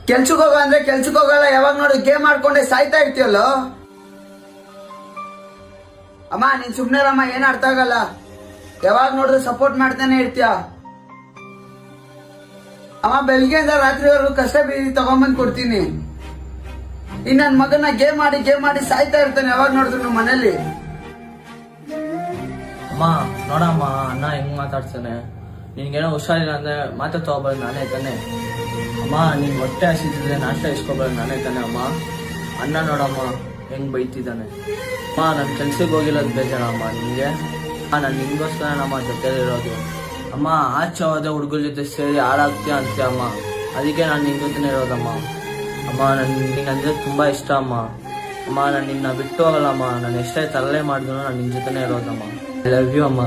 ಕೆಲ್ಸಕ್ಕೆ ಹೋಗ ಅಂದ್ರೆ ಕೆಲ್ಸಕ್ಕೆ ಹೋಗಲ್ಲ, ಯಾವಾಗ ನೋಡಿ ಗೇಮ್ ಆಡ್ಕೊಂಡೆ ಸಾಯ್ತಾ ಇರ್ತೀಯಲ್ಲೋ. ಅಮ್ಮ ನೀನ್ ಸುಮ್ನೆರಮ್ಮ, ಏನ್ ಅರ್ಥ ಆಗಲ್ಲ. ಯಾವಾಗ ನೋಡಿದ್ರು ಸಪೋರ್ಟ್ ಮಾಡ್ತಾನೆ ಇರ್ತೀಯ. ಅಮ್ಮ ಬೆಳಿಗ್ಗೆಯಿಂದ ರಾತ್ರಿವರೆಗೂ ಕಷ್ಟ ಬೀದಿ ತಗೊಂಬಂದ್ ಕೊಡ್ತೀನಿ. ಇನ್ ನನ್ ಮಗನ ಗೇಮ್ ಮಾಡಿ ಸಾಯ್ತಾ ಇರ್ತಾನೆ ಯಾವಾಗ ನೋಡಿದ್ರು ನಮ್ಮ ಮನೇಲಿ. ಅಮ್ಮ ನೋಡಮ್ಮ, ಅಣ್ಣ ಹೆಂಗ್ ಮಾತಾಡ್ತಾನೆ. ನಿನ್ಗೇನೋ ಹುಷಾರಿಲ್ಲ ಅಂದ್ರೆ ಮಾತ್ರ ತಗೋಬಾರ್ದು ನಾನೇ ತಾನೆ. ಅಮ್ಮ ನಿನ್ ಹೊಟ್ಟೆ ಹಸಿದ್ರೆ ನಾಷ್ಟ ಇಸ್ಕೊಬಾರ್ದು ನಾನೇ ತಾನೆ. ಅಮ್ಮ ಅಣ್ಣ ನೋಡಮ್ಮ ಹೆಂಗ್ ಬೈತಿದ್ದಾನೆ. ಅಮ್ಮ ನನ್ ಕೆಲ್ಸಕ್ಕೆ ಹೋಗಿರೋದು ಬೇಜಾರಮ್ಮ ನಿನ್ಗೆ. ನಾನು ನಿನ್ಗೋಸ್ಕರ ನಮ್ಮ ಜೊತೆಲಿರೋದು. ಅಮ್ಮ ಆಚೆ ಹೋದ ಹುಡುಗರ ಜೊತೆ ಸೇರಿ ಹಾಳಾಗ್ತೀಯ ಅಂತೀಯ ಅಮ್ಮ, ಅದಕ್ಕೆ ನಾನು ನಿನ್ ಜೊತೆನೇ ಇರೋದಮ್ಮ. ಅಮ್ಮ ನಿಂಗಂದ್ರೆ ತುಂಬಾ ಇಷ್ಟ ಅಮ್ಮ. ಅಮ್ಮ ನಾನು ನಿನ್ನ ಬಿಟ್ಟು ಹೋಗಲ್ಲಮ್ಮ. ನಾನು ಎಷ್ಟೇ ತರಲೆ ಮಾಡಿದ್ರು ನಾನು ನಿನ್ ಜೊತೆನೇ ಇರೋದಮ್ಮ. ಐ ಲವ್ ಯು ಅಮ್ಮ.